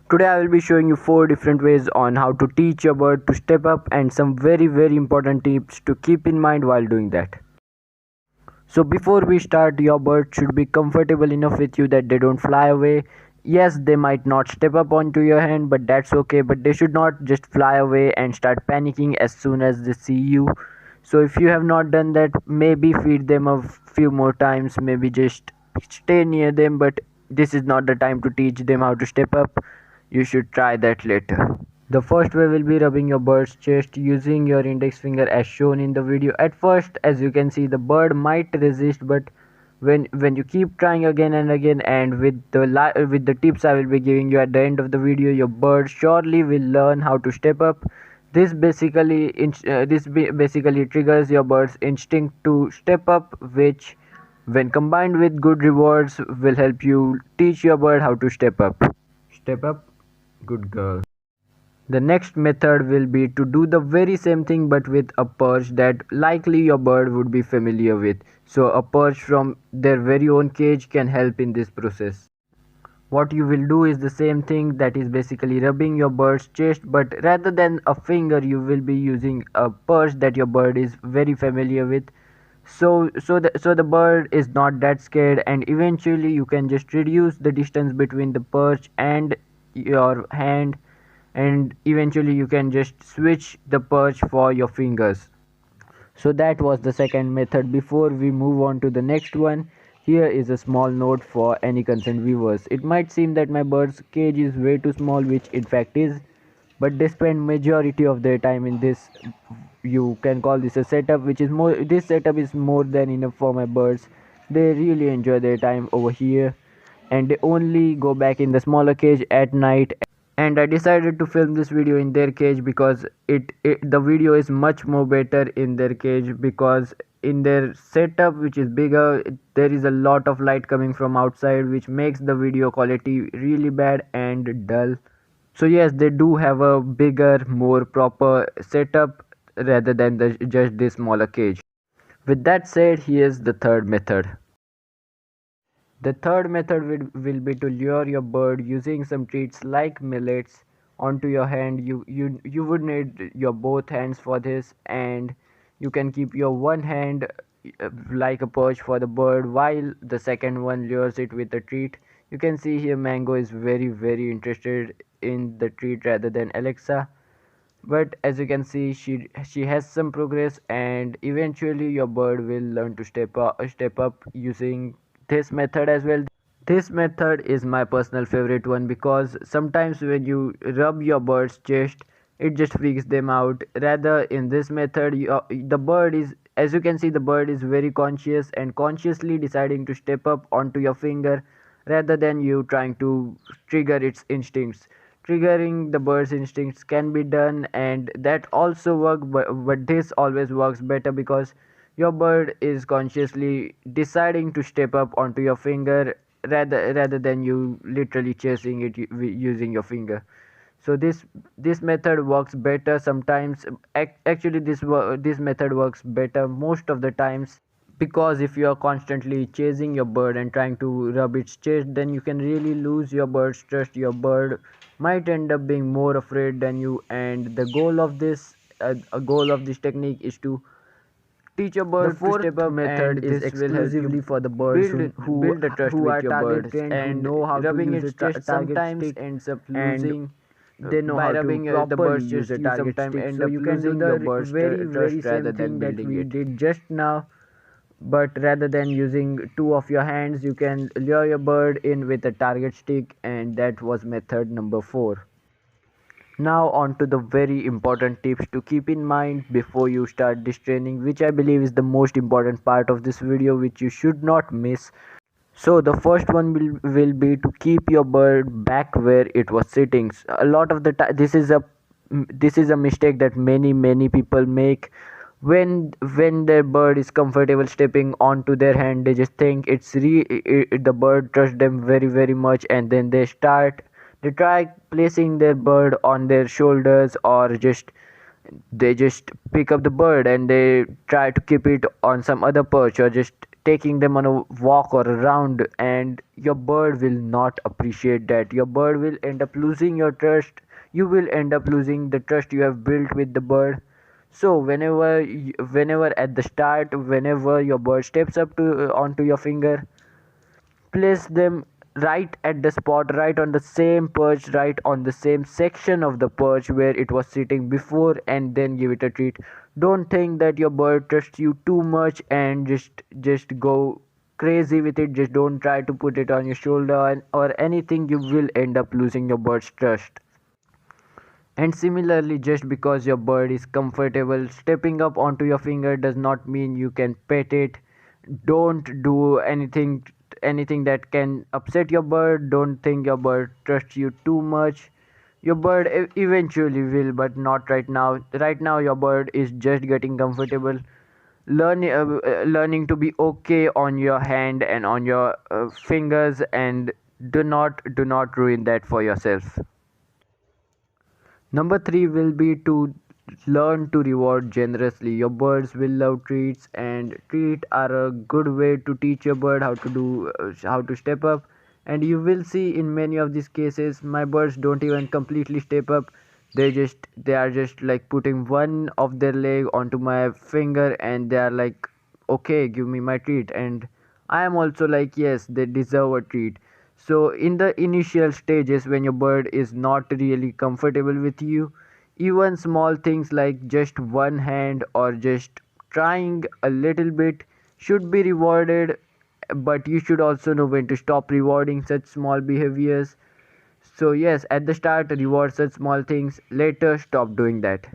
Today I will be showing you 4 different ways on how to teach your bird to step up and some very important tips to keep in mind while doing that. So before we start, your bird should be comfortable enough with you that they don't fly away. Yes, they might not step up onto your hand, but that's okay. But they should not just fly away and start panicking as soon as they see you. So if you have not done that, maybe feed them a few more times, maybe just stay near them, but this is not the time to teach them how to step up. You should try that later. The first way will be rubbing your bird's chest using your index finger as shown in the video. At first, as you can see, the bird might resist, but when you keep trying again and again, and with the tips I will be giving you at the end of the video, your bird surely will learn how to step up. This basically triggers your bird's instinct to step up, which when combined with good rewards will help you teach your bird how to step up. Step up, good girl. The next method will be to do the very same thing but with a perch that likely your bird would be familiar with. So a perch from their very own cage can help in this process. What you will do is the same thing, that is basically rubbing your bird's chest, but rather than a finger you will be using a perch that your bird is very familiar with. So the bird is not that scared, and eventually you can just reduce the distance between the perch and your hand, and eventually you can just switch the perch for your fingers. So that was the second method. Before we move on to the next one, here is a small note for any concerned viewers. It might seem that my bird's cage is way too small, which in fact is, but they spend majority of their time in this, you can call this a setup, which is more, this setup is more than enough for my birds. They really enjoy their time over here, and they only go back in the smaller cage at night. And I decided to film this video in their cage because the video is much more better in their cage, because in their setup, which is bigger, there is a lot of light coming from outside, which makes the video quality really bad and dull. So yes, they do have a bigger, more proper setup rather than just this smaller cage. With that said, here's the third method. The third method will be to lure your bird using some treats like millets onto your hand. You would need your both hands for this, and you can keep your one hand like a perch for the bird while the second one lures it with a treat. You can see here Mango is very interested in the treat rather than Alexa, but as you can see, she has some progress, and eventually your bird will learn to step up using this method as well. This method is my personal favorite one, because sometimes when you rub your bird's chest, it just freaks them out. Rather, in this method, the bird is, as you can see, the bird is very conscious and consciously deciding to step up onto your finger rather than you trying to trigger its instincts. Triggering the bird's instincts can be done, and that also works, but this always works better because your bird is consciously deciding to step up onto your finger rather than you literally chasing it using your finger. So this method works better sometimes. Actually, this method works better most of the times, because if you are constantly chasing your bird and trying to rub its chest, then you can really lose your bird's trust. Your bird might end up being more afraid than you, and the goal of this a goal of this technique is to teach your bird to step up. Method is exclusively for the birds who build a trust with your birds, and know how rubbing its chest sometimes ends up losing. They know how to the birds use a target stick, end up losing your bird's trust rather than building it. Did just now, but rather than using two of your hands, you can lure your bird in with a target stick, and that was method number 4. Now on to the very important tips to keep in mind before you start this training, which I believe is the most important part of this video, which you should not miss. So the first one will be to keep your bird back where it was sitting. A lot of the time, this is a mistake that many people make. When their bird is comfortable stepping onto their hand, they just think the bird trusts them very much, and then they try placing their bird on their shoulders, or they just pick up the bird and they try to keep it on some other perch, or just taking them on a walk or a round, and your bird will not appreciate that. Your bird will end up losing your trust. You will end up losing the trust you have built with the bird. So whenever at the start, whenever your bird steps up to onto your finger, place them right at the spot, right on the same perch, right on the same section of the perch where it was sitting before, and then give it a treat. Don't think that your bird trusts you too much and just go crazy with it. Just don't try to put it on your shoulder or anything. You will end up losing your bird's trust. And similarly, just because your bird is comfortable stepping up onto your finger does not mean you can pet it. Don't do anything that can upset your bird. Don't think your bird trusts you too much. Your bird eventually will, but not right now. Right now your bird is just getting comfortable, learning to be okay on your hand and on your fingers, and do not ruin that for yourself. Number three will be to learn to reward generously. Your birds will love treats, and treats are a good way to teach your bird how to step up. And you will see in many of these cases, my birds don't even completely step up. They are just like putting one of their leg onto my finger, and they are like, okay, give me my treat. And I am also like, yes, they deserve a treat. So, in the initial stages, when your bird is not really comfortable with you, even small things like just one hand or just trying a little bit should be rewarded, but you should also know when to stop rewarding such small behaviors. So, yes, at the start, reward such small things, later, stop doing that.